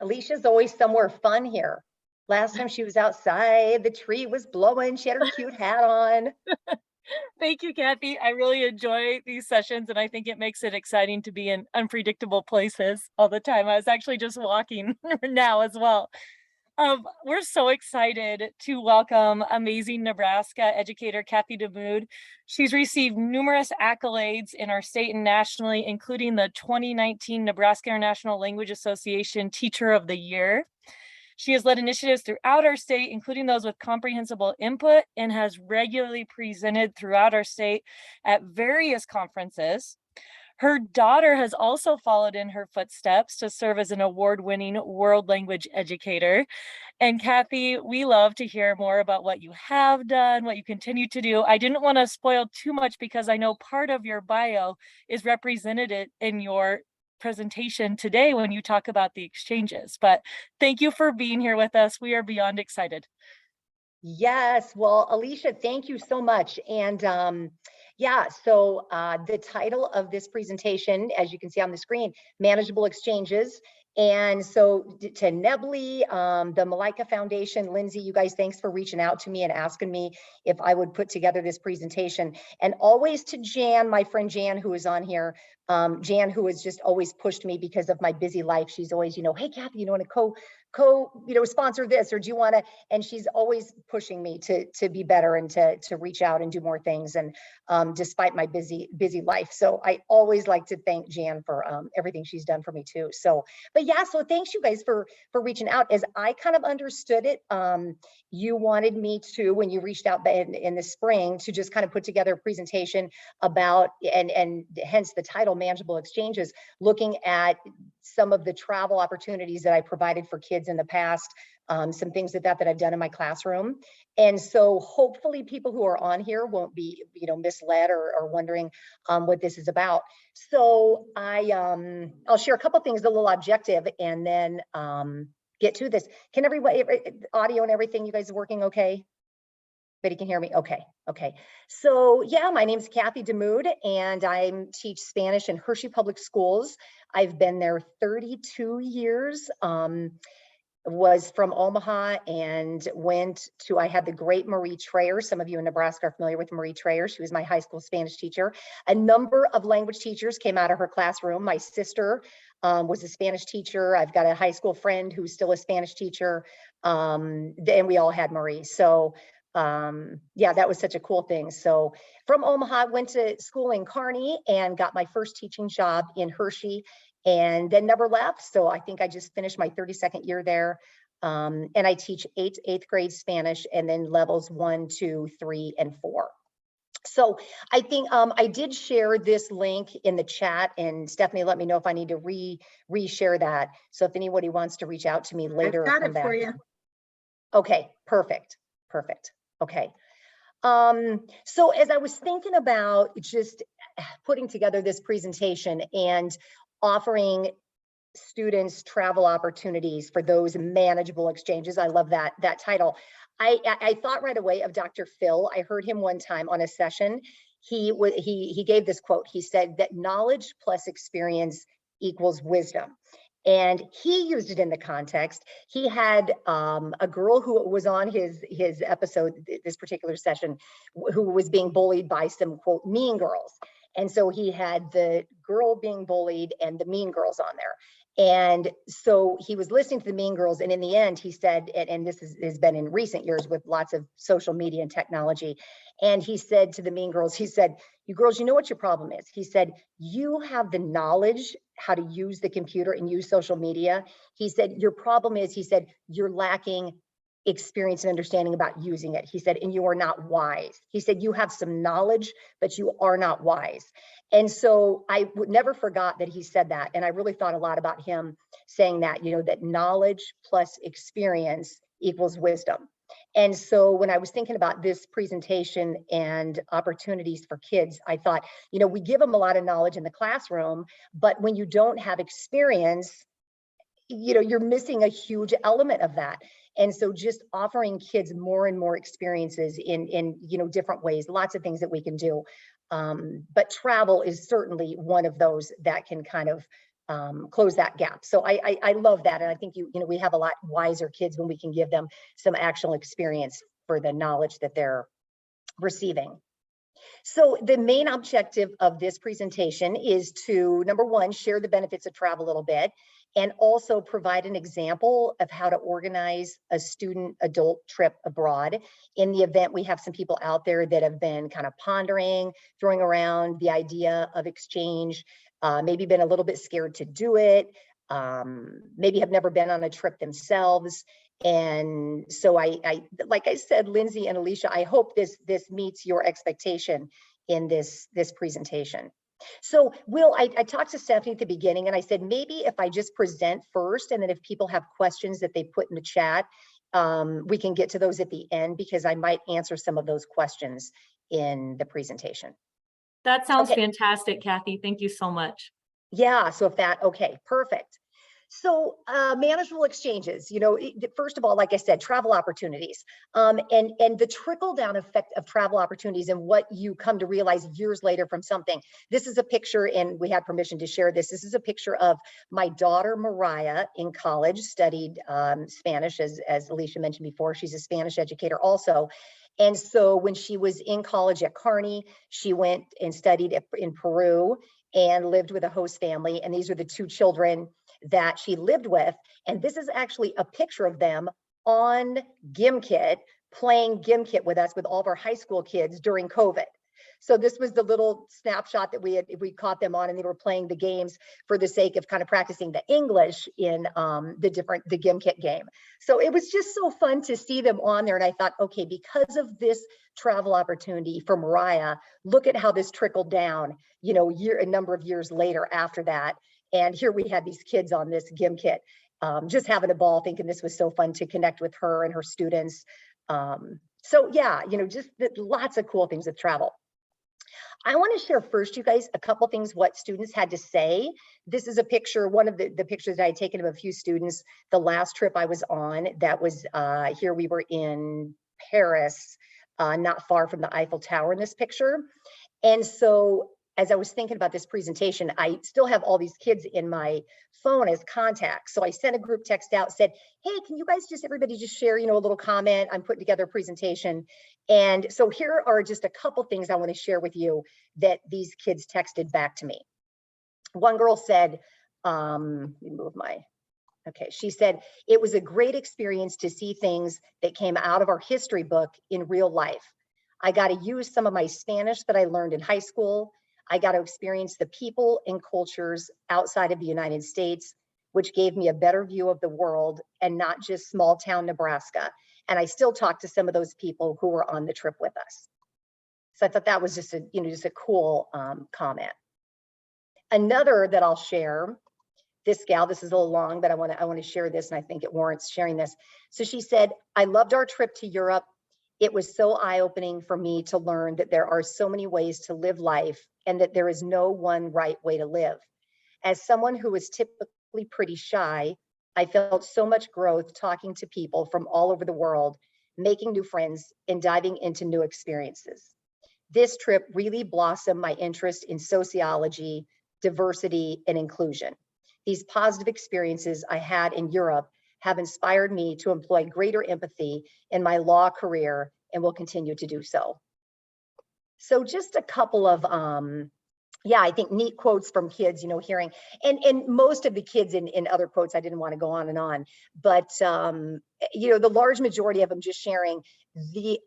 Alicia's always somewhere fun here. Last time she was outside, the tree was blowing, she had her cute hat on. Thank you, Kathy. I really enjoy these sessions, and I think it makes it exciting to be in unpredictable places all the time. I was actually just walking now as well. We're so excited to welcome amazing Nebraska educator Kathy DaMoude. She's received numerous accolades in our state and nationally, including the 2019 Nebraska International Language Association Teacher of the Year. She has led initiatives throughout our state, including those with comprehensible input, and has regularly presented throughout our state at various conferences. Her daughter has also followed in her footsteps to serve as an award-winning world language educator. And Kathy, we love to hear more about what you have done, what you continue to do. I didn't want to spoil too much because I know part of your bio is represented in your presentation today when you talk about the exchanges. But thank you for being here with us. We are beyond excited. Yes, well, Alicia, thank you so much. And yeah, so the title of this presentation, as you can see on the screen, Manageable Exchanges. And so to Nebly, the Malika Foundation, Lindsay, you guys, thanks for reaching out to me and asking me if I would put together this presentation. And always to Jan, my friend Jan, who is on here, Jan, who has just always pushed me because of my busy life. She's always, hey, Kathy, want to sponsor this, or do you want to? And she's always pushing me to be better and to reach out and do more things. And despite my busy life, so I always like to thank Jan for everything she's done for me too. So, but yeah, so thanks you guys for reaching out. As I kind of understood it, you wanted me to, when you reached out in the spring, to just kind of put together a presentation about, and hence the title, Manageable Exchanges, looking at some of the travel opportunities that I provided for kids in the past, some things that I've done in my classroom. And so hopefully people who are on here won't be, misled or wondering what this is about. So I'll share a couple things, a little objective, and then get to this. Can everybody, audio and everything, you guys are working okay? Everybody can hear me? Okay. So yeah, my name is Kathy DaMoude, and I teach Spanish in Hershey Public Schools. I've been there 32 years. Was from Omaha and I had the great Marie Trayer. Some of you in Nebraska are familiar with Marie Trayer. She was my high school Spanish teacher. A number of language teachers came out of her classroom. My sister was a Spanish teacher. I've got a high school friend who's still a Spanish teacher. And we all had Marie. So yeah, that was such a cool thing. So from Omaha, went to school in Kearney and got my first teaching job in Hershey, and then never left. So I think I just finished my 32nd year there. And I teach eighth grade Spanish, and then levels 1, 2, 3, and 4. So I think I did share this link in the chat, and Stephanie, let me know if I need to re-share that. So if anybody wants to reach out to me later, I've got it for you. Okay, perfect. Okay. So as I was thinking about just putting together this presentation and offering students travel opportunities for those manageable exchanges, I love that title. I thought right away of Dr. Phil. I heard him one time on a session. He gave this quote. He said that knowledge plus experience equals wisdom. And he used it in the context. He had a girl who was on his episode, this particular session, who was being bullied by some, quote, mean girls. And so he had the girl being bullied and the mean girls on there. And so he was listening to the mean girls. And in the end, he said, and this has been in recent years with lots of social media and technology. And he said to the mean girls, he said, you girls, you know what your problem is? He said, you have the knowledge how to use the computer and use social media. He said, your problem is, he said, you're lacking experience and understanding about using it. He said, and you are not wise. He said, you have some knowledge, but you are not wise. And so I would never forgot that he said that. And I really thought a lot about him saying that, that knowledge plus experience equals wisdom. And so when I was thinking about this presentation and opportunities for kids, I thought, we give them a lot of knowledge in the classroom, but when you don't have experience, you're missing a huge element of that. And so just offering kids more and more experiences in different ways, lots of things that we can do. But travel is certainly one of those that can kind of close that gap. So I love that. And I think we have a lot wiser kids when we can give them some actual experience for the knowledge that they're receiving. So the main objective of this presentation is to, number one, share the benefits of travel a little bit, and also provide an example of how to organize a student adult trip abroad. In the event, we have some people out there that have been kind of pondering, throwing around the idea of exchange, maybe been a little bit scared to do it, maybe have never been on a trip themselves. And so I like I said, Lindsay and Alicia, I hope this meets your expectation in this presentation. So Will, I talked to Stephanie at the beginning and I said, maybe if I just present first, and then if people have questions that they put in the chat, we can get to those at the end, because I might answer some of those questions in the presentation. That sounds Okay. fantastic, Kathy. Thank you so much. Yeah, so okay, perfect. So manageable exchanges, first of all, like I said, travel opportunities, and the trickle down effect of travel opportunities and what you come to realize years later from something. This is a picture, and we had permission to share this. This is a picture of my daughter, Mariah, in college, studied Spanish, as Alicia mentioned before. She's a Spanish educator also. And so when she was in college at Kearney, she went and studied in Peru and lived with a host family. And these are the two children that she lived with. And this is actually a picture of them on GimKit, playing GimKit with us, with all of our high school kids during COVID. So this was the little snapshot that we caught them on, and they were playing the games for the sake of kind of practicing the English in the GimKit game. So it was just so fun to see them on there. And I thought, okay, because of this travel opportunity for Mariah, look at how this trickled down, a number of years later after that. And here we had these kids on this GimKit, just having a ball, thinking this was so fun to connect with her and her students. So yeah, just lots of cool things with travel. I want to share first, you guys, a couple things what students had to say. This is a picture, one of the pictures that I had taken of a few students the last trip I was on. That was here we were in Paris, not far from the Eiffel Tower in this picture. And so as I was thinking about this presentation, I still have all these kids in my phone as contacts. So I sent a group text out, said, hey, can you guys everybody just share, a little comment? I'm putting together a presentation. And so here are just a couple things I want to share with you that these kids texted back to me. One girl said, let me move my, okay. She said, it was a great experience to see things that came out of our history book in real life. I got to use some of my Spanish that I learned in high school. I got to experience the people and cultures outside of the United States, which gave me a better view of the world and not just small town Nebraska. And I still talk to some of those people who were on the trip with us. So I thought that was just a cool comment. Another that I'll share, this gal, this is a little long, but I want to share this, and I think it warrants sharing this. So she said, I loved our trip to Europe. It was so eye-opening for me to learn that there are so many ways to live life and that there is no one right way to live. As someone who is typically pretty shy, I felt so much growth talking to people from all over the world, making new friends and diving into new experiences. This trip really blossomed my interest in sociology, diversity, and inclusion. These positive experiences I had in Europe have inspired me to employ greater empathy in my law career and will continue to do so. So just a couple of, yeah, I think neat quotes from kids, hearing, and most of the kids in other quotes, I didn't want to go on and on, but, the large majority of them just sharing the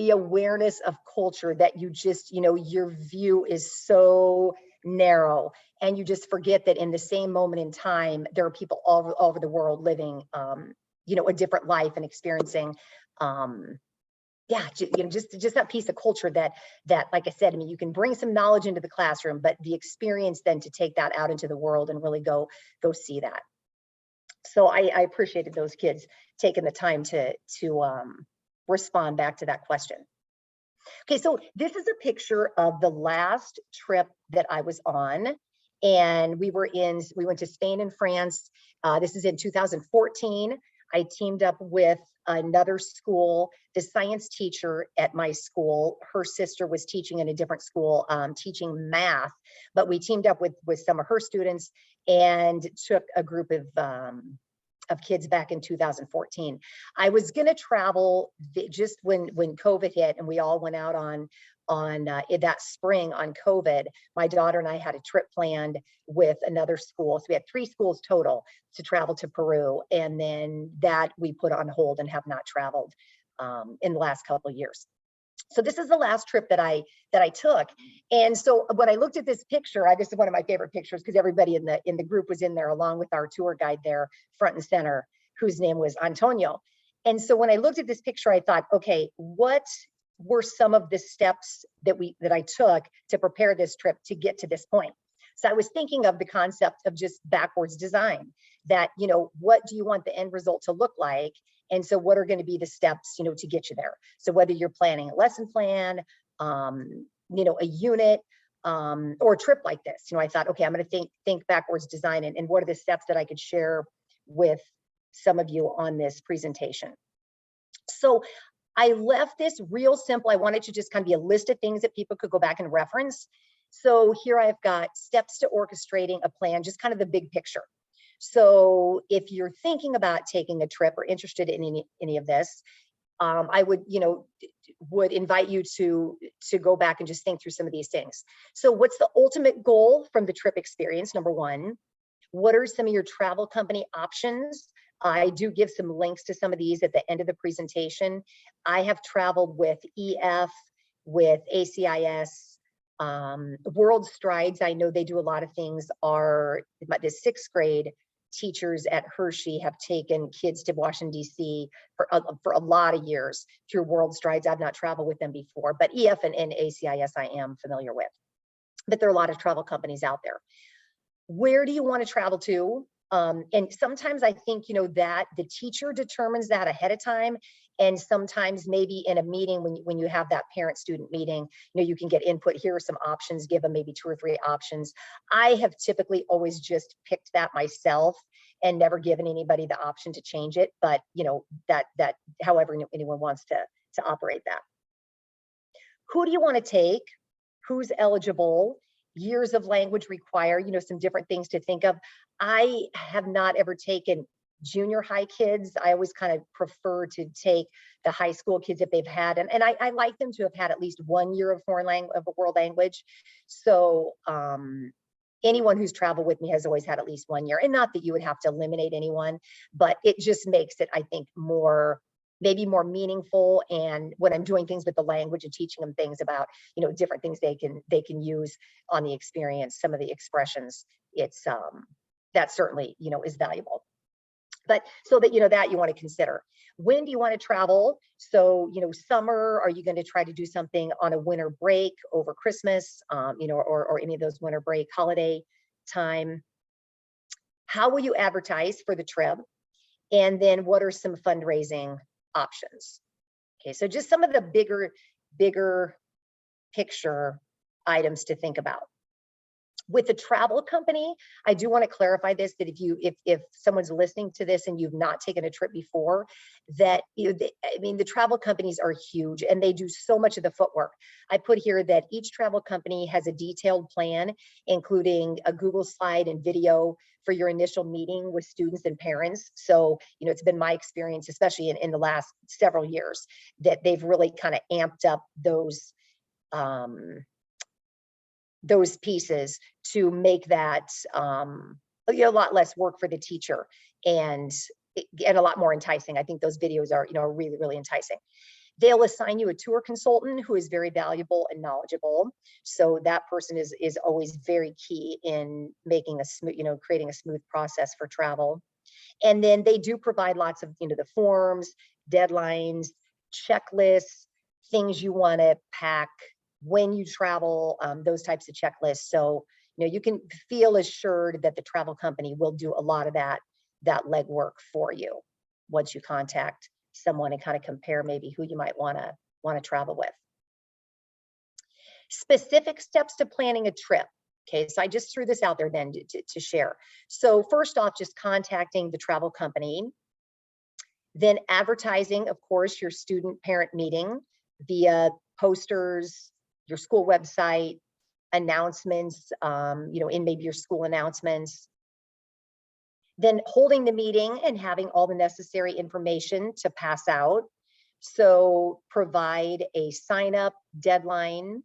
awareness of culture that you just, your view is so narrow, and you just forget that in the same moment in time, there are people all over the world living, a different life and experiencing, yeah, just that piece of culture that, like I said, I mean, you can bring some knowledge into the classroom, but the experience then to take that out into the world and really go see that. So I appreciated those kids taking the time to respond back to that question. Okay, so this is a picture of the last trip that I was on, and we went to Spain and France. This is in 2014. I teamed up with another school. The science teacher at my school, her sister was teaching in a different school, teaching math, but we teamed up with some of her students, and took a group of kids back in 2014. I was going to travel just when COVID hit and we all went out on that spring on COVID. My daughter and I had a trip planned with another school. So we had 3 schools total to travel to Peru. And then that we put on hold and have not traveled in the last couple of years. So this is the last trip that I took. And so when I looked at this picture, this is one of my favorite pictures because everybody in the group was in there along with our tour guide there front and center, whose name was Antonio. And so when I looked at this picture, I thought, okay, what were some of the steps that I took to prepare this trip to get to this point? So I was thinking of the concept of just backwards design, that, what do you want the end result to look like? And so what are going to be the steps, to get you there? So whether you're planning a lesson plan, a unit, or a trip like this, I thought, okay, I'm going to think backwards design and what are the steps that I could share with some of you on this presentation. So I left this real simple. I wanted to just kind of be a list of things that people could go back and reference. So here I've got steps to orchestrating a plan, just kind of the big picture. So if you're thinking about taking a trip or interested in any of this, I would invite you to go back and just think through some of these things. So what's the ultimate goal from the trip experience? Number one, what are some of your travel company options? I do give some links to some of these at the end of the presentation. I have traveled with EF, with ACIS, World Strides. I know they do a lot of things. The 6th grade teachers at Hershey have taken kids to Washington, D.C. for a lot of years through World Strides. I've not traveled with them before, but EF and ACIS I am familiar with. But there are a lot of travel companies out there. Where do you want to travel to? And sometimes I think, that the teacher determines that ahead of time. And sometimes maybe in a meeting, when you have that parent-student meeting, you can get input. Here are some options, give them maybe 2 or 3 options. I have typically always just picked that myself and never given anybody the option to change it. But, that however anyone wants to operate that. Who do you want to take? Who's eligible? Years of language required, some different things to think of. I have not ever taken junior high kids. I always kind of prefer to take the high school kids if they've had, and I like them to have had at least 1 year of a world language. So anyone who's traveled with me has always had at least 1 year, and not that you would have to eliminate anyone, but it just makes it, I think, maybe more meaningful. And when I'm doing things with the language and teaching them things about, different things they can use on the experience, some of the expressions, it's that certainly, is valuable. But so that, that you want to consider. When do you want to travel? So, summer, are you going to try to do something on a winter break over Christmas, or any of those winter break holiday time? How will you advertise for the trip? And then what are some fundraising options? Okay, so just some of the bigger picture items to think about. With a travel company, I do want to clarify this, that if someone's listening to this and you've not taken a trip before, that the travel companies are huge and they do so much of the footwork. I put here that each travel company has a detailed plan, including a Google slide and video for your initial meeting with students and parents. So, it's been my experience, especially in the last several years, that they've really kind of amped up those pieces to make that a lot less work for the teacher and a lot more enticing. I think those videos are, really, really enticing. They'll assign you a tour consultant who is very valuable and knowledgeable. So that person is always very key in making a smooth, creating a smooth process for travel. And then they do provide lots of, the forms, deadlines, checklists, things you want to pack when you travel, those types of checklists. So, you can feel assured that the travel company will do a lot of that legwork for you once you contact someone and kind of compare maybe who you might want to travel with. Specific steps to planning a trip. Okay, so I just threw this out there then to share. So first off, just contacting the travel company, then advertising, of course, your student parent meeting via posters, your school website, announcements, in maybe your school announcements, Then holding the meeting and having all the necessary information to pass out. So provide a sign up deadline,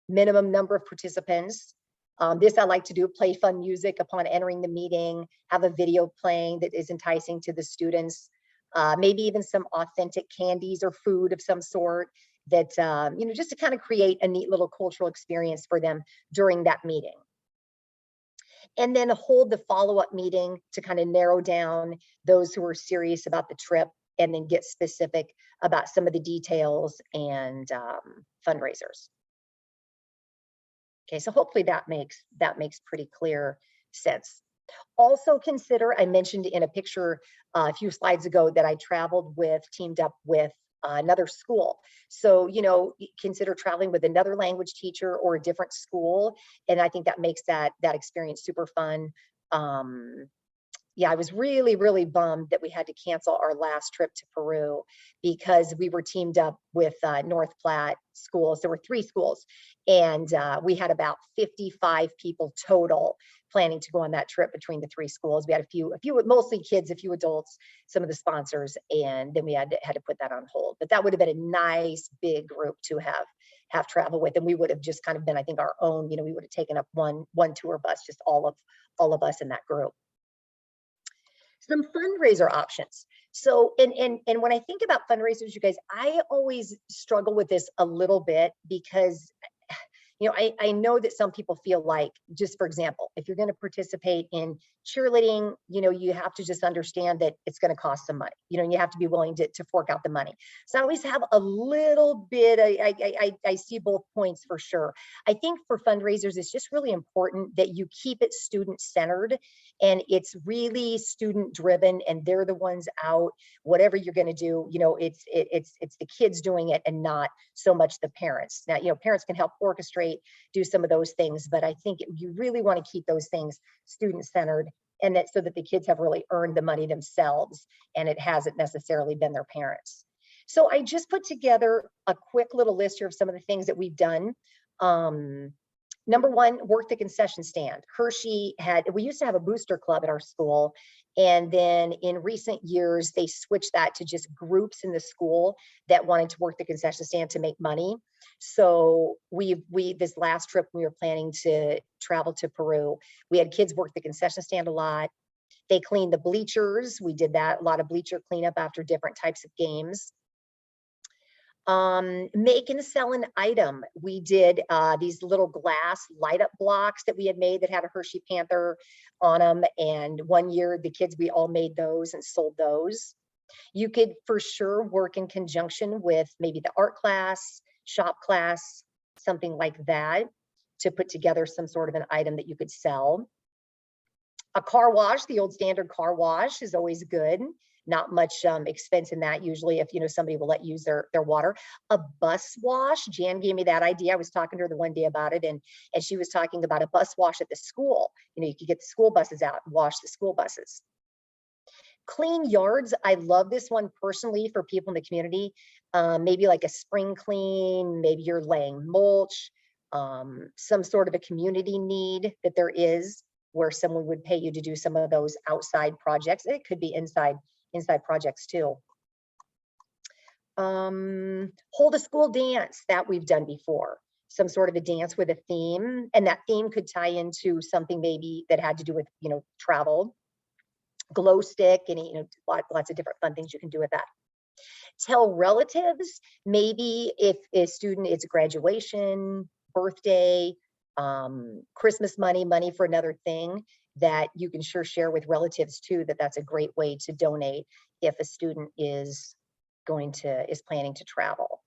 minimum number of participants. This I like to do, play fun music upon entering the meeting, have a video playing that is enticing to the students, maybe even some authentic candies or food of some sort that, just to kind of create a neat little cultural experience for them during that meeting. And then hold the follow-up meeting to kind of narrow down those who are serious about the trip and then get specific about some of the details and fundraisers. Okay, so hopefully that makes pretty clear sense. Also consider, I mentioned in a picture a few slides ago that I teamed up with another school. So, consider traveling with another language teacher or a different school. And I think that makes that experience super fun. Yeah, I was really, really bummed that we had to cancel our last trip to Peru because we were teamed up with North Platte schools. There were 3 schools, and we had about 55 people total planning to go on that trip between the 3 schools. We had a few, mostly kids, a few adults, some of the sponsors, and then we had to put that on hold. But that would have been a nice big group to have travel with, and we would have just kind of been, I think, our own. We would have taken up one tour bus, just all of us in that group. Some fundraiser options. So, and when I think about fundraisers, you guys, I always struggle with this a little bit because, I know that some people feel like, just for example, if you're going to participate in cheerleading, you have to just understand that it's going to cost some money, and you have to be willing to fork out the money. So I always have a little bit, I see both points for sure. I think for fundraisers, it's just really important that you keep it student centered and it's really student driven, and they're the ones out, whatever you're going to do, it's the kids doing it and not so much the parents. Now, parents can help orchestrate, do some of those things, but I think you really want to keep those things student centered, and that so that the kids have really earned the money themselves and it hasn't necessarily been their parents. So I just put together a quick little list here of some of the things that we've done. Number 1, work the concession stand. Hershey we used to have a booster club at our school, and then in recent years, they switched that to just groups in the school that wanted to work the concession stand to make money. So this last trip, we were planning to travel to Peru. We had kids work the concession stand a lot. They cleaned the bleachers. We did that, a lot of bleacher cleanup after different types of games. Make and sell an item. We did these little glass light up blocks that we had made that had a Hershey Panther on them. And one year the kids, we all made those and sold those. You could for sure work in conjunction with maybe the art class, shop class, something like that, to put together some sort of an item that you could sell. A car wash, the old standard car wash is always good. Not much expense in that usually if somebody will let you use their water. A bus wash, Jan gave me that idea. I was talking to her the one day about it, and she was talking about a bus wash at the school. You could get the school buses out and wash the school buses. Clean yards, I love this one personally for people in the community. Maybe like a spring clean, maybe you're laying mulch, some sort of a community need that there is where someone would pay you to do some of those outside projects. It could be inside projects too. Hold a school dance, that we've done before. Some sort of a dance with a theme, and that theme could tie into something maybe that had to do with travel. Glow stick, and lots of different fun things you can do with that. Tell relatives, maybe if a student, it's graduation, birthday, Christmas money for another thing, that you can sure share with relatives too, that's a great way to donate if a student is planning to travel.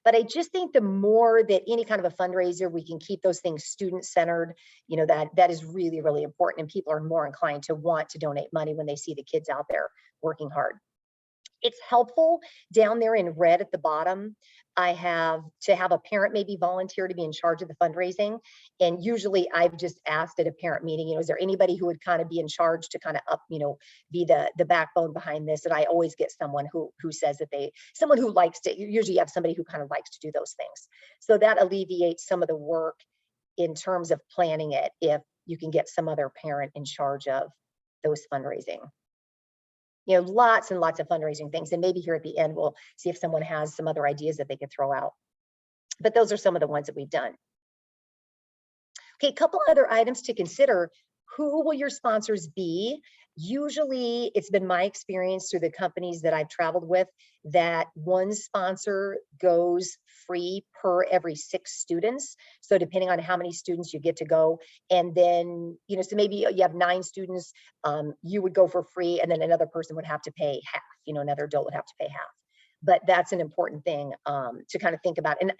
But I just think the more that any kind of a fundraiser, we can keep those things student centered, that is really, really important, and people are more inclined to want to donate money when they see the kids out there working hard. It's helpful down there in red at the bottom. I have to have a parent maybe volunteer to be in charge of the fundraising. And usually I've just asked at a parent meeting, is there anybody who would kind of be in charge to kind of be the backbone behind this? And I always get someone who says that someone who likes to, usually you have somebody who kind of likes to do those things. So that alleviates some of the work in terms of planning it, if you can get some other parent in charge of those fundraising. You know, lots and lots of fundraising things. And maybe here at the end, we'll see if someone has some other ideas that they could throw out. But those are some of the ones that we've done. Okay, a couple other items to consider. Who will your sponsors be? Usually it's been my experience through the companies that I've traveled with that one sponsor goes free per every 6 students. So depending on how many students you get to go, and then, you know, so maybe you have 9 students, you would go for free, and then another person would have to pay half, you know, another adult would have to pay half. But that's an important thing to kind of think about. And,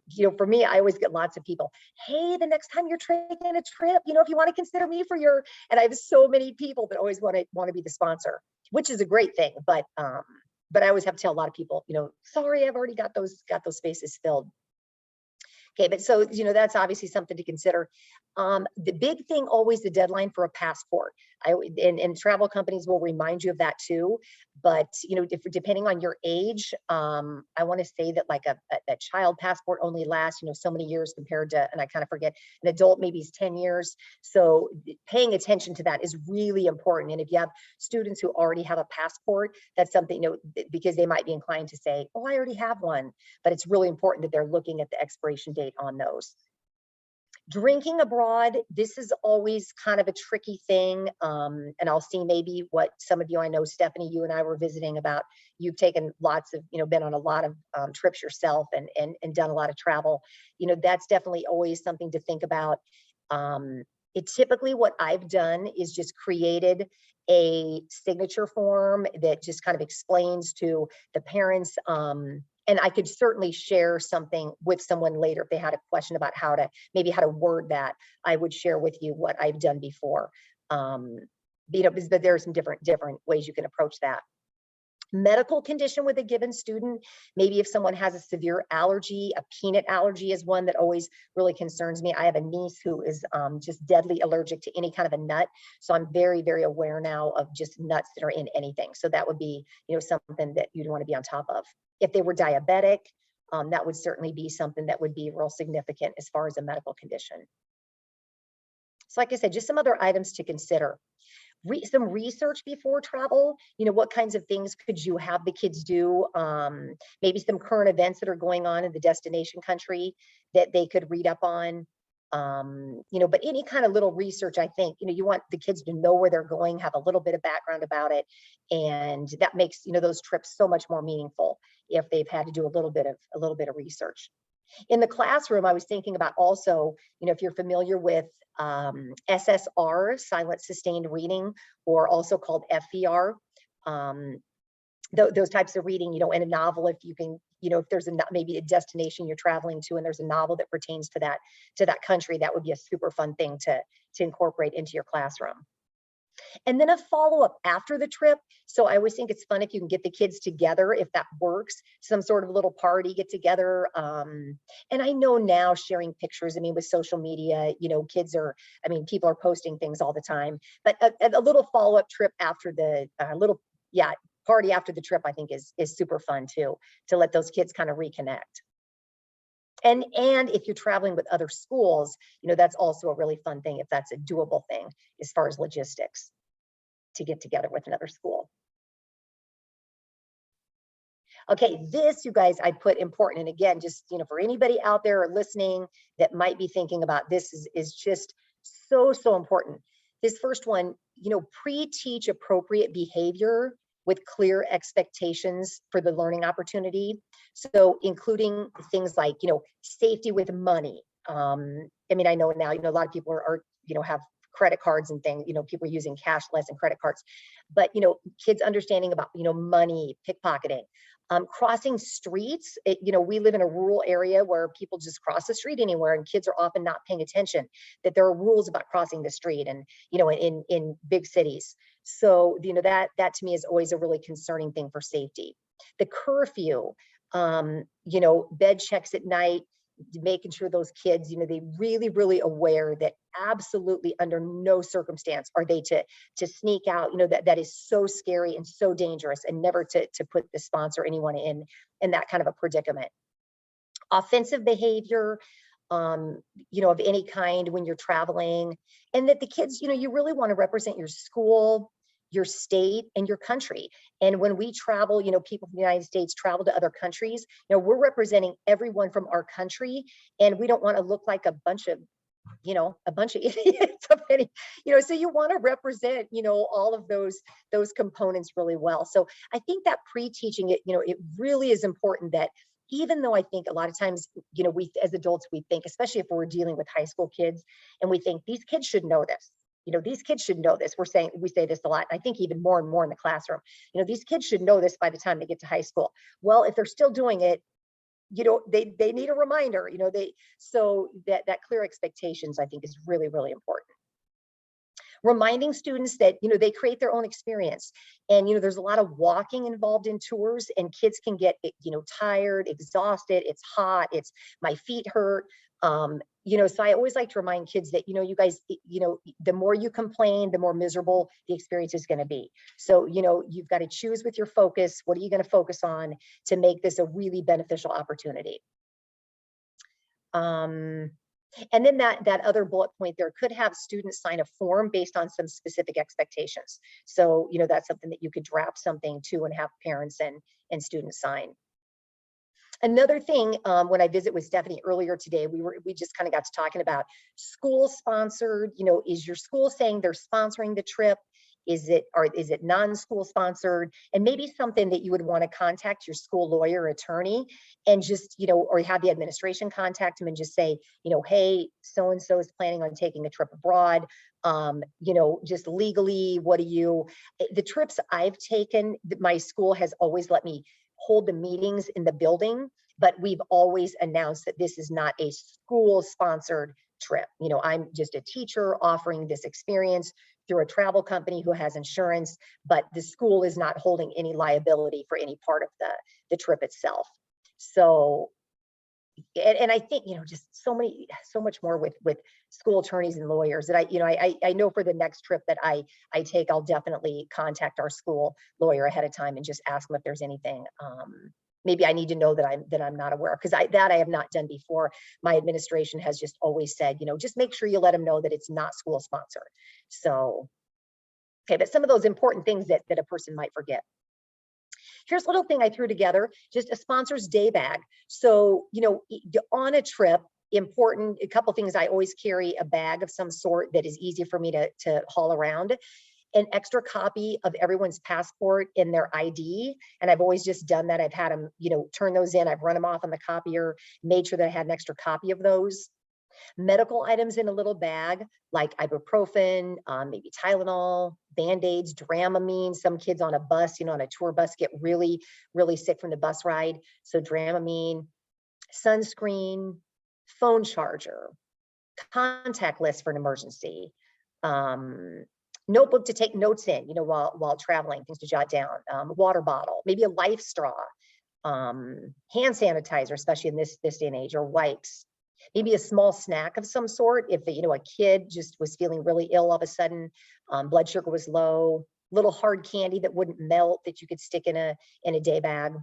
you know, for me, I always get lots of people, hey, the next time you're taking a trip, you know, if you want to consider me for your, and I have so many people that always want to be the sponsor, which is a great thing. But I always have to tell a lot of people, you know, sorry, I've already got those spaces filled. Okay, but so, you know, that's obviously something to consider. The big thing, always the deadline for a passport. And travel companies will remind you of that too. But, you know, depending on your age, I want to say that like a child passport only lasts, you know, so many years compared to, and I kind of forget, an adult maybe is 10 years. So paying attention to that is really important. And if you have students who already have a passport, that's something, you know, because they might be inclined to say, oh, I already have one. But it's really important that they're looking at the expiration date on those. Drinking abroad, this is always kind of a tricky thing. And I'll see maybe what some of you, I know, Stephanie, you and I were visiting about, you've taken lots of, you know, been on a lot of trips yourself and done a lot of travel. You know, that's definitely always something to think about. Typically what I've done is just created a signature form that just kind of explains to the parents, and I could certainly share something with someone later if they had a question about how to word that. I would share with you what I've done before. You know, but there are some different ways you can approach that. Medical condition with a given student. Maybe if someone has a severe allergy, a peanut allergy is one that always really concerns me. I have a niece who is just deadly allergic to any kind of a nut. So I'm very, very aware now of just nuts that are in anything. So that would be, you know, something that you'd want to be on top of. If they were diabetic, that would certainly be something that would be real significant as far as a medical condition. So like I said, just some other items to consider. Some research before travel, you know, what kinds of things could you have the kids do? Maybe some current events that are going on in the destination country that they could read up on. You know, but any kind of little research, I think, you know, you want the kids to know where they're going, have a little bit of background about it. And that makes, you know, those trips so much more meaningful if they've had to do a little bit of research. In the classroom, I was thinking about also, you know, if you're familiar with SSR, silent sustained reading, or also called FVR, those types of reading, you know, in a novel, if you can, you know, if there's maybe a destination you're traveling to and there's a novel that pertains to that country, that would be a super fun thing to incorporate into your classroom. And then a follow-up after the trip. So I always think it's fun if you can get the kids together, if that works, some sort of little party get together. And I know now sharing pictures, I mean, with social media, you know, people are posting things all the time, but a little follow-up trip after the party after the trip, I think is super fun too, to let those kids kind of reconnect. And if you're traveling with other schools, you know, that's also a really fun thing if that's a doable thing as far as logistics to get together with another school. Okay, this, you guys, I put important. And again, just, you know, for anybody out there listening that might be thinking about this is just so important. This first one, you know, pre-teach appropriate behavior with clear expectations for the learning opportunity. So including things like, you know, safety with money. I mean, I know now, you know, a lot of people are you know, have credit cards and things, you know, people are using cash less than credit cards, but, you know, kids understanding about, you know, money, pickpocketing, crossing streets. You know, we live in a rural area where people just cross the street anywhere and kids are often not paying attention that there are rules about crossing the street and, you know, in big cities. So, you know, that to me is always a really concerning thing for safety. The curfew, you know, bed checks at night, making sure those kids, you know, they really aware that absolutely under no circumstance are they to sneak out, you know, that is so scary and so dangerous, and never to put the sponsor or anyone in that kind of a predicament. Offensive behavior, of any kind when you're traveling, and that the kids, you really want to represent your school, your state, and your country. And when we travel, people from the United States travel to other countries, we're representing everyone from our country, and we don't want to look like a bunch of idiots of any, so you want to represent, all of those components really well. So I think that pre-teaching it, it really is important that, even though I think a lot of times, we as adults, we think, especially if we're dealing with high school kids, and we think these kids should know this. These kids should know this. We say this a lot. I think even more and more in the classroom, these kids should know this by the time they get to high school. Well, if they're still doing it, they need a reminder, so that clear expectations, I think, is really, really important. Reminding students that, they create their own experience. And, there's a lot of walking involved in tours, and kids can get, tired, exhausted. It's hot. My feet hurt. So I always like to remind kids that, you guys, the more you complain, the more miserable the experience is going to be. So, you've got to choose with your focus. What are you going to focus on to make this a really beneficial opportunity? And then that other bullet point there could have students sign a form based on some specific expectations. So, that's something that you could draft something to and have parents and students sign. Another thing, when I visit with Stephanie earlier today, we just kind of got to talking about school sponsored. Is your school saying they're sponsoring the trip? Is it non-school sponsored? And maybe something that you would want to contact your school lawyer, attorney, and just, or have the administration contact them and just say, hey, so-and-so is planning on taking a trip abroad. Just legally, the trips I've taken, my school has always let me hold the meetings in the building, but we've always announced that this is not a school sponsored trip. I'm just a teacher offering this experience through a travel company who has insurance, but the school is not holding any liability for any part of the trip itself. So, and I think, just so much more with school attorneys and lawyers that I know for the next trip that I take, I'll definitely contact our school lawyer ahead of time and just ask them if there's anything maybe I need to know that I'm not aware of, because I have not done before. My administration has just always said, just make sure you let them know that it's not school sponsored. So, okay, but some of those important things that a person might forget. Here's a little thing I threw together, just a sponsor's day bag. So, on a trip, important, a couple things, I always carry a bag of some sort that is easy for me to haul around. An extra copy of everyone's passport and their ID. And I've always just done that. I've had them, turn those in. I've run them off on the copier, made sure that I had an extra copy of those. Medical items in a little bag, like ibuprofen, maybe Tylenol, Band-Aids, Dramamine. Some kids on a bus, on a tour bus, get really, really sick from the bus ride. So Dramamine, sunscreen, phone charger, contact list for an emergency, notebook to take notes in, while traveling, things to jot down, water bottle, maybe a life straw, hand sanitizer, especially in this day and age, or wipes, maybe a small snack of some sort. If a kid just was feeling really ill all of a sudden, blood sugar was low, little hard candy that wouldn't melt that you could stick in a day bag.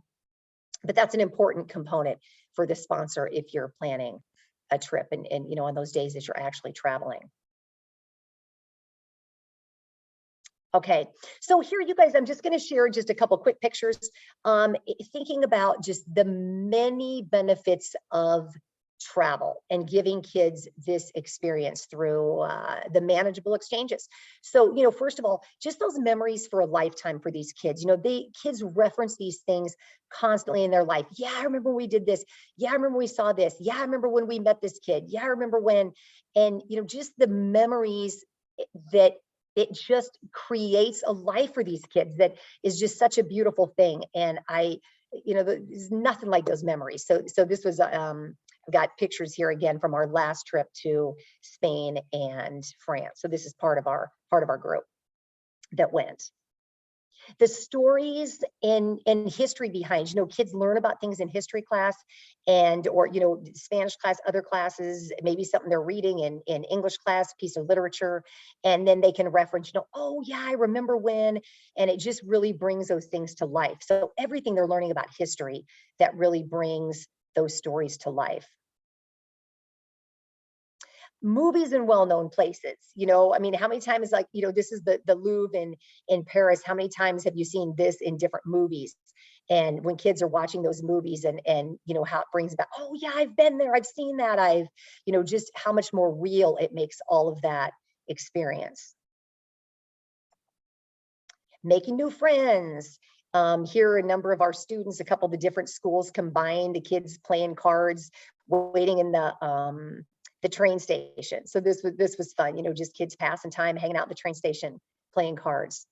But that's an important component for the sponsor if you're planning a trip and on those days that you're actually traveling. Okay, so here, you guys, I'm just going to share just a couple quick pictures, thinking about just the many benefits of travel and giving kids this experience through the manageable exchanges. So, first of all, just those memories for a lifetime for these kids. Kids reference these things constantly in their life. Yeah, I remember we did this. Yeah, I remember we saw this. Yeah, I remember when we met this kid. Yeah, I remember when, and just the memories that it just creates a life for these kids that is just such a beautiful thing. And there's nothing like those memories. So this was, I've got pictures here again from our last trip to Spain and France. So this is part of our group that went. The stories and history behind, kids learn about things in history class or Spanish class, other classes, maybe something they're reading in English class, piece of literature, and then they can reference, oh yeah, I remember when, and it just really brings those things to life. So everything they're learning about history, that really brings those stories to life. movies in well-known places. You know, I mean, how many times, like, you know, this is the Louvre in Paris. How many times have you seen this in different movies? And when kids are watching those movies and you know, how it brings back, oh yeah, I've been there, I've seen that, I've, you know, just how much more real it makes all of that experience. Making new friends. Here are a number of our students, a couple of the different schools combined, the kids playing cards, waiting in the train station. So this was fun, you know, just kids passing time, hanging out in the train station, playing cards.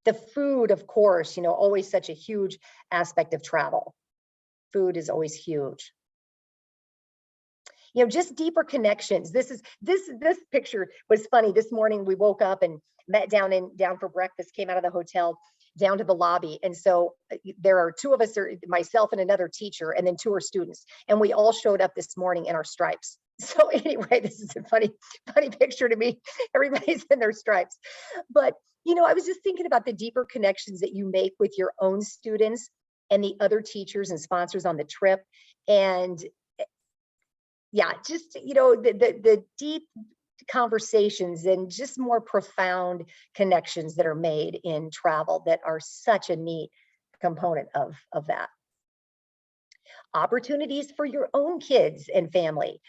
The food, of course, you know, always such a huge aspect of travel. Food is always huge. You know, just deeper connections. This picture was funny. This morning we woke up and met down for breakfast, came out of the hotel down to the lobby. And so there are two of us, myself and another teacher, and then two are students. And we all showed up this morning in our stripes. So anyway, this is a funny picture to me. Everybody's in their stripes. But, you know, I was just thinking about the deeper connections that you make with your own students and the other teachers and sponsors on the trip. And yeah, just, you know, the deep conversations and just more profound connections that are made in travel that are such a neat component of that. Opportunities for your own kids and family.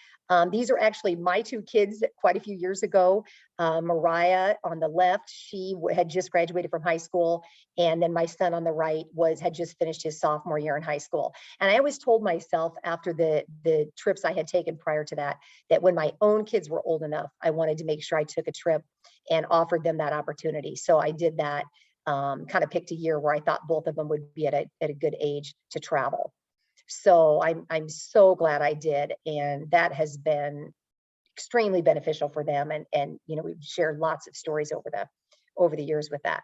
These are actually my two kids quite a few years ago. Mariah on the left, she had just graduated from high school. And then my son on the right had just finished his sophomore year in high school. And I always told myself after the trips I had taken prior to that, that when my own kids were old enough, I wanted to make sure I took a trip and offered them that opportunity. So I did that, kind of picked a year where I thought both of them would be at a good age to travel. So I'm so glad I did, and that has been extremely beneficial for them. And you know, we've shared lots of stories over the years with that.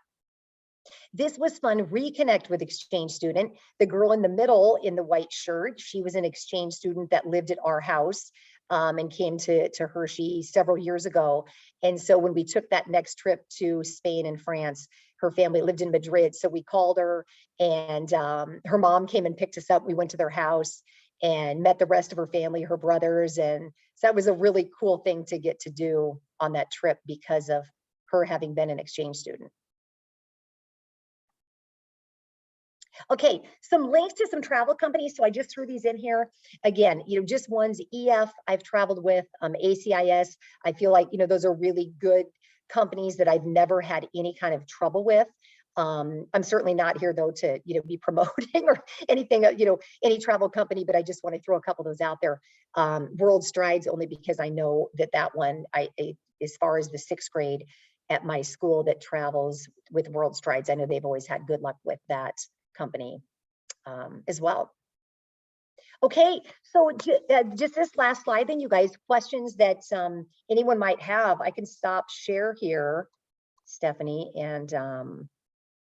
This was fun. Reconnect with exchange student. The girl in the middle in the white shirt, she was an exchange student that lived at our house and came to Hershey several years ago. And so when we took that next trip to Spain and France, her family lived in Madrid. So we called her, and her mom came and picked us up. We went to their house and met the rest of her family, her brothers. And so that was a really cool thing to get to do on that trip because of her having been an exchange student. Okay, some links to some travel companies. So I just threw these in here. Again, you know, just ones. EF I've traveled with, ACIS. I feel like, you know, those are really good companies that I've never had any kind of trouble with. I'm certainly not here though to, you know, be promoting or anything, you know, any travel company, but I just want to throw a couple of those out there. World Strides, only because I know that one, as far as the 6th grade at my school that travels with World Strides, I know they've always had good luck with that company as well. Okay, so just this last slide, then you guys, questions that anyone might have. I can stop share here, Stephanie and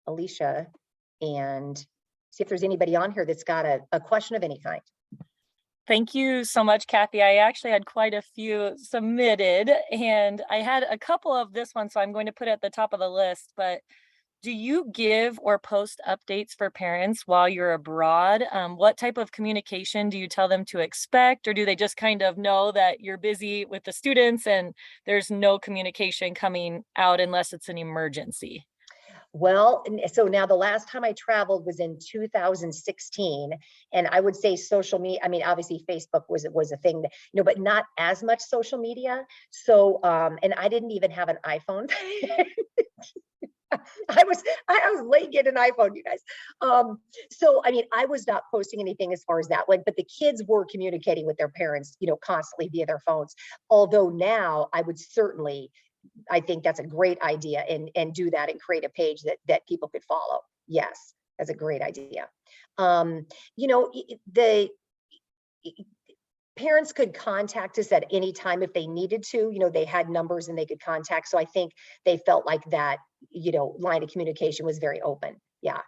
Alicia, and see if there's anybody on here that's got a question of any kind. Thank you so much, Kathy. I actually had quite a few submitted, and I had a couple of this one, so I'm going to put it at the top of the list. But do you give or post updates for parents while you're abroad? What type of communication do you tell them to expect, or do they just kind of know that you're busy with the students and there's no communication coming out unless it's an emergency? Well, so now the last time I traveled was in 2016, and I would say social media, I mean, obviously Facebook was a thing, that, you know, but not as much social media. So, and I didn't even have an iPhone. I was late getting an iPhone, you guys. So I mean, I was not posting anything as far as that went, but the kids were communicating with their parents, you know, constantly via their phones. Although now I would certainly, I think that's a great idea, and do that and create a page that people could follow. Yes, that's a great idea. You know, the parents could contact us at any time if they needed to. You know, they had numbers and they could contact. So I think they felt like that, you know, line of communication was very open. Yeah.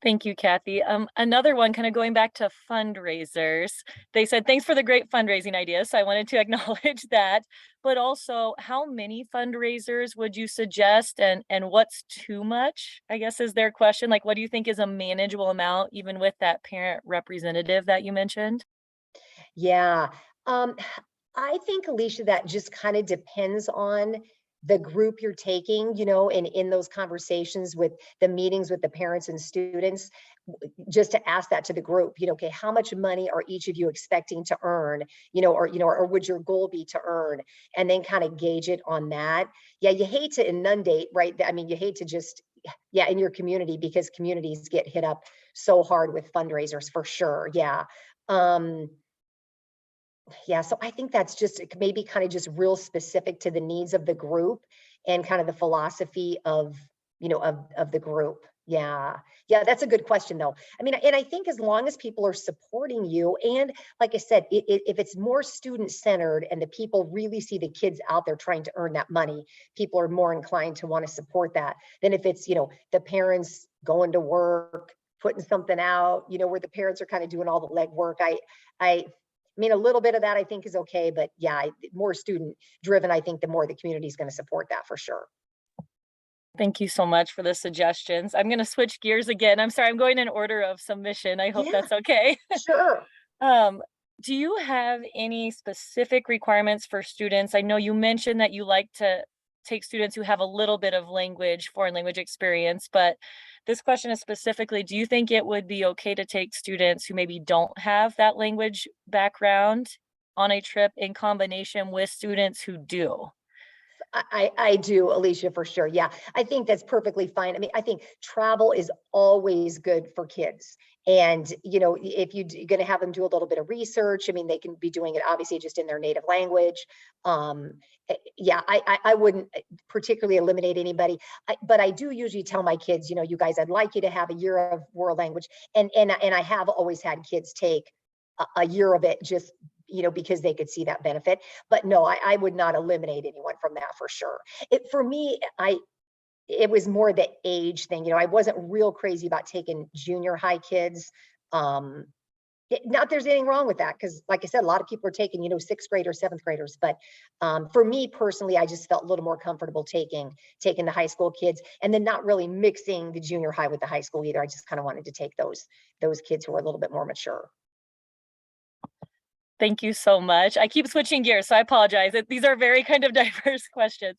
Thank you, Kathy. Another one, kind of going back to fundraisers. They said, thanks for the great fundraising ideas. So I wanted to acknowledge that, but also how many fundraisers would you suggest, and what's too much, I guess, is their question. Like, what do you think is a manageable amount, even with that parent representative that you mentioned? Yeah. I think, Alicia, that just kind of depends on the group you're taking, you know, and in those conversations with the meetings with the parents and students, just to ask that to the group, you know, okay, how much money are each of you expecting to earn, or would your goal be to earn, and then kind of gauge it on that. Yeah, you hate to inundate, right? I mean, you hate to just, yeah, in your community, because communities get hit up so hard with fundraisers for sure. Yeah. Um, yeah, so I think that's just maybe kind of just real specific to the needs of the group and kind of the philosophy of, of the group. Yeah. Yeah, that's a good question though. I mean, and I think as long as people are supporting you, and like I said, if it's more student centered and the people really see the kids out there trying to earn that money, people are more inclined to want to support that than if it's, the parents going to work, putting something out, where the parents are kind of doing all the legwork. I mean, a little bit of that I think is okay, but yeah, more student driven, I think the more the community is going to support that for sure. Thank you so much for the suggestions. I'm going to switch gears again. I'm sorry, I'm going in order of submission. I hope Yeah, that's okay. sure. Um, do you have any specific requirements for students? I know you mentioned that you like to take students who have a little bit of foreign language experience, but this question is specifically, do you think it would be okay to take students who maybe don't have that language background on a trip in combination with students who do? I do, Alicia, for sure. Yeah, I think that's perfectly fine. I mean, I think travel is always good for kids. And, if you're going to have them do a little bit of research, I mean, they can be doing it obviously just in their native language. Yeah, I wouldn't particularly eliminate anybody, but I do usually tell my kids, you guys, I'd like you to have a year of world language. And I have always had kids take a year of it just because they could see that benefit. But no, I would not eliminate anyone from that for sure. For me, it was more the age thing. I wasn't real crazy about taking junior high kids. Not there's anything wrong with that, because like I said, a lot of people are taking, sixth graders, seventh graders. But for me personally, I just felt a little more comfortable taking the high school kids, and then not really mixing the junior high with the high school either. I just kind of wanted to take those kids who are a little bit more mature. Thank you so much. I keep switching gears, so I apologize. These are very kind of diverse questions.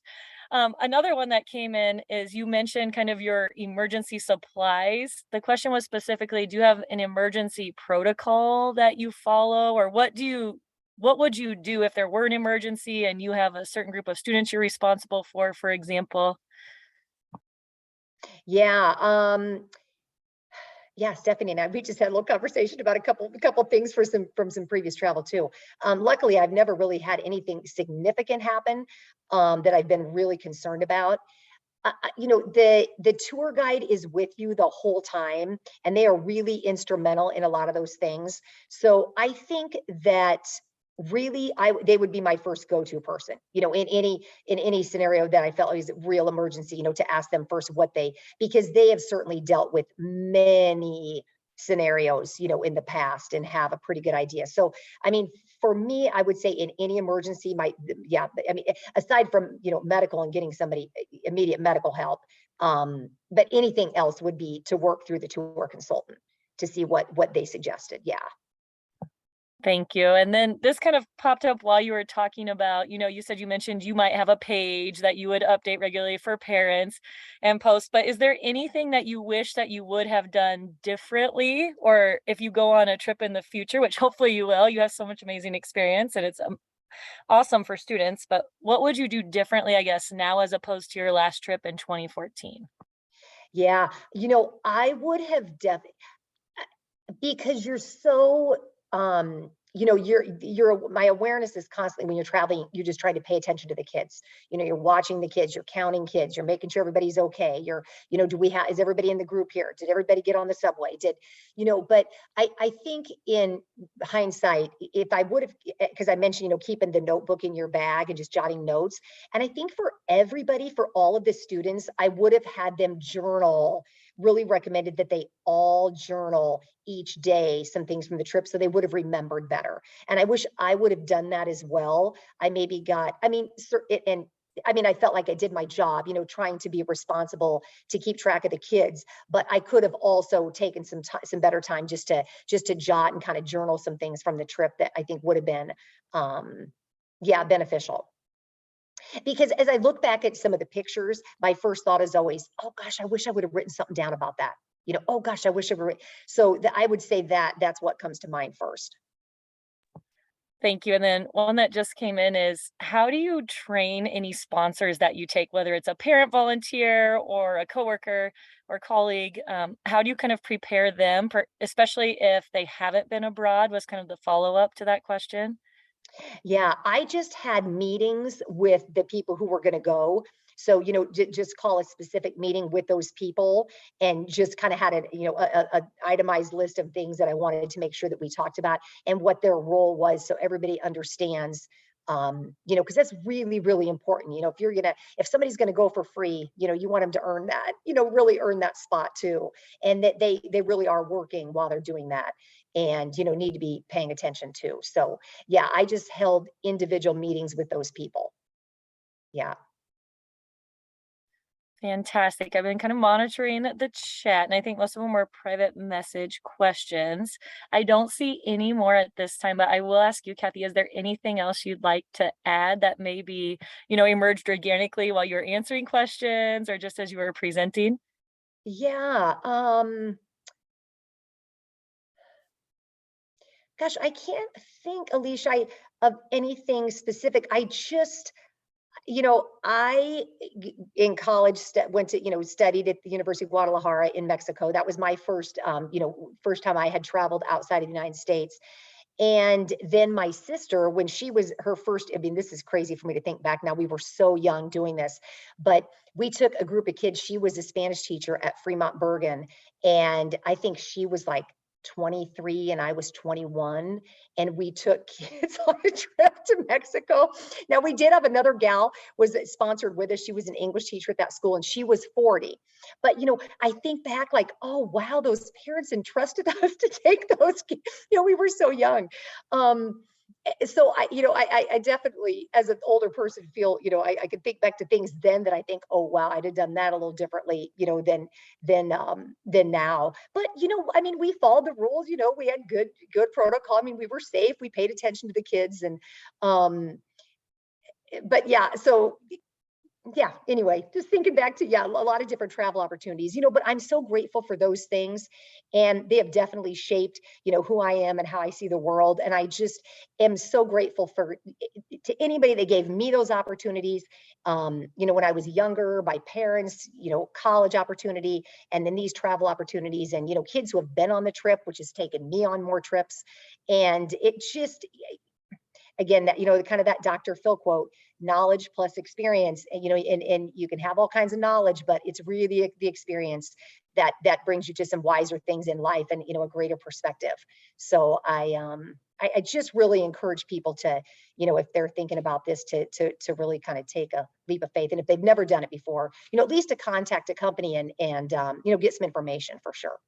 Another one that came in is you mentioned kind of your emergency supplies. The question was specifically, do you have an emergency protocol that you follow, or what would you do if there were an emergency and you have a certain group of students you're responsible for example? Yeah. Yeah, Stephanie and I, we just had a little conversation about a couple things from some previous travel too. Luckily, I've never really had anything significant happen that I've been really concerned about. The tour guide is with you the whole time, and they are really instrumental in a lot of those things. So I think that really they would be my first go-to person, in any scenario that I felt was a real emergency, to ask them first because they have certainly dealt with many scenarios, in the past, and have a pretty good idea. So, I mean, for me, I would say in any emergency, I mean, aside from, medical and getting somebody immediate medical help, but anything else would be to work through the tour consultant to see what they suggested. Yeah. Thank you. And then this kind of popped up while you were talking about, you said you mentioned you might have a page that you would update regularly for parents and post, but is there anything that you wish that you would have done differently? Or if you go on a trip in the future, which hopefully you will, you have so much amazing experience and it's awesome for students, but what would you do differently, I guess, now as opposed to your last trip in 2014? Yeah. I would have definitely, because you're so my awareness is constantly, when you're traveling, you're just trying to pay attention to the kids. You're watching the kids, you're counting kids, you're making sure everybody's okay. Is everybody in the group here? Did everybody get on the subway? But I think in hindsight, if I would have, because I mentioned, keeping the notebook in your bag and just jotting notes, and I think for everybody, for all of the students, I would have had them journal, really recommended that they all journal each day some things from the trip, so they would have remembered better. And I wish I would have done that as well. I felt like I did my job, trying to be responsible to keep track of the kids, but I could have also taken some better time just to jot and kind of journal some things from the trip that I think would have been Yeah, beneficial. Because as I look back at some of the pictures, my first thought is always, oh gosh, I wish I would have written something down about that. Oh gosh, I wish I would. So I would say that that's what comes to mind first. Thank you. And then one that just came in is, how do you train any sponsors that you take, whether it's a parent volunteer or a coworker or colleague? How do you kind of prepare them for, especially if they haven't been abroad, was kind of the follow-up to that question. Yeah, I just had meetings with the people who were going to go. So, just call a specific meeting with those people and just kind of had a itemized list of things that I wanted to make sure that we talked about and what their role was. So everybody understands, because that's really, really important. If somebody's going to go for free, you want them to earn that, really earn that spot too. And that they really are working while they're doing that and, need to be paying attention to. So yeah, I just held individual meetings with those people. Yeah. Fantastic. I've been kind of monitoring the chat, and I think most of them were private message questions. I don't see any more at this time, but I will ask you, Kathy, is there anything else you'd like to add that maybe, emerged organically while you were answering questions or just as you were presenting? Yeah. Gosh, I can't think, Alicia, of anything specific. I just, I in college went to, studied at the University of Guadalajara in Mexico. That was my first time I had traveled outside of the United States. And then my sister, when she was her first, I mean, this is crazy for me to think back now. We were so young doing this, but we took a group of kids. She was a Spanish teacher at Fremont Bergen. And I think she was like 23 and I was 21. And we took kids on a trip to Mexico. Now we did have another gal was sponsored with us. She was an English teacher at that school and she was 40. But, I think back like, oh, wow, those parents entrusted us to take those kids. We were so young. So I definitely, as an older person, feel, I could think back to things then that I think, oh wow, I'd have done that a little differently, than now. But I mean, we followed the rules. We had good protocol. I mean, we were safe. We paid attention to the kids, and but yeah. So yeah, anyway, just thinking back to, a lot of different travel opportunities, but I'm so grateful for those things. And they have definitely shaped, who I am and how I see the world. And I just am so grateful to anybody that gave me those opportunities. When I was younger, my parents, college opportunity, and then these travel opportunities and, kids who have been on the trip, which has taken me on more trips. And it just, again, that, kind of that Dr. Phil quote, knowledge plus experience. And, and you can have all kinds of knowledge, but it's really the experience that brings you to some wiser things in life and, a greater perspective. So I just really encourage people to, if they're thinking about this, to really kind of take a leap of faith. And if they've never done it before, at least to contact a company and get some information for sure.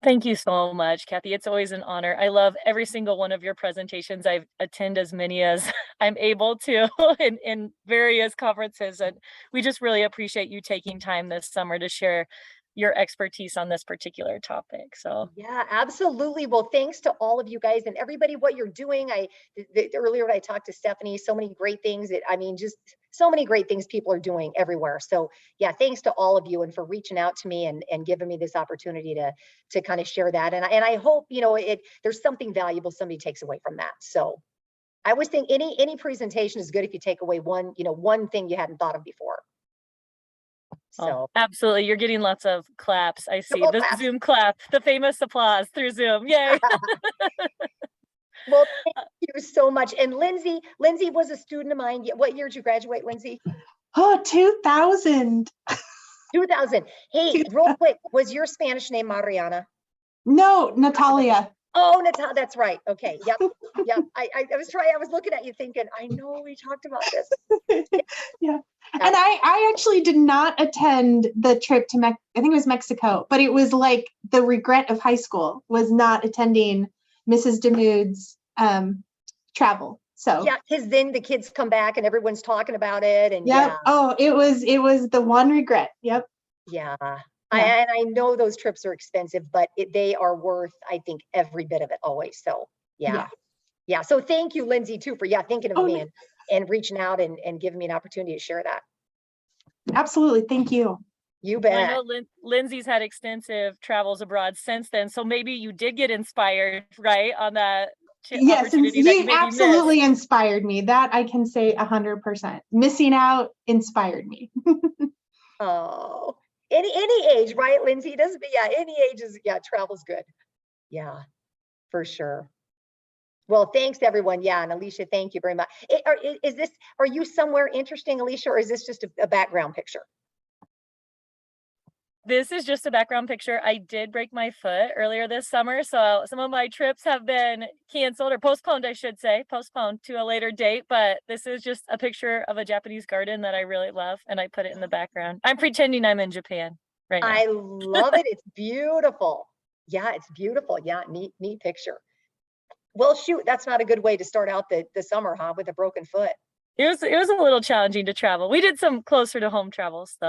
Thank you so much, Kathy. It's always an honor. I love every single one of your presentations. I attend as many as I'm able to in various conferences. And we just really appreciate you taking time this summer to share your expertise on this particular topic. So yeah, absolutely. Well, thanks to all of you guys and everybody, what you're doing. Earlier when I talked to Stephanie, so many great things just so many great things people are doing everywhere. So yeah, thanks to all of you and for reaching out to me and giving me this opportunity to kind of share that. And I hope, there's something valuable somebody takes away from that. So I always think any presentation is good if you take away one thing you hadn't thought of before. So absolutely. You're getting lots of claps. I see the claps. Zoom clap, the famous applause through Zoom. Yay. Well, thank you so much. And Lindsay was a student of mine. What year did you graduate, Lindsay? Oh, 2000. 2000. Hey, real quick, was your Spanish name Mariana? No, Natalia. Oh, Natalia, that's right. Okay. Yep. I was looking at you thinking, I know we talked about this. Yeah. And I actually did not attend the trip to I think it was Mexico, but it was like the regret of high school was not attending Mrs. DaMoude's travel. So yeah, because then the kids come back and everyone's talking about it. And yeah. Oh, it was the one regret. Yep. Yeah. And I know those trips are expensive, but they are worth, I think, every bit of it always. So yeah. Yeah. So thank you, Lindsay, too, for thinking of Oh, me and reaching out and giving me an opportunity to share that. absolutely. Thank you. You Well, I bet. know Lindsay's had extensive travels abroad since then, so maybe you did get inspired, right, on that Yes, and opportunity that you you maybe absolutely missed. inspired me. That I can say 100%. Missing out inspired me. Oh, any age, right, Lindsay? It doesn't be, any age is, travel's good. Yeah, for sure. Well, thanks everyone. Yeah, and Alicia, thank you very much. Are you somewhere interesting, Alicia, or is this just a background picture? This is just a background picture. I did break my foot earlier this summer, so some of my trips have been canceled or postponed, I should say, postponed to a later date, but this is just a picture of a Japanese garden that I really love, and I put it in the background. I'm pretending I'm in Japan right now. I love it. It's beautiful. Yeah, it's beautiful. Yeah, neat picture. Well, shoot, that's not a good way to start out the summer, huh? With a broken foot. It was a little challenging to travel. We did some closer to home travels though.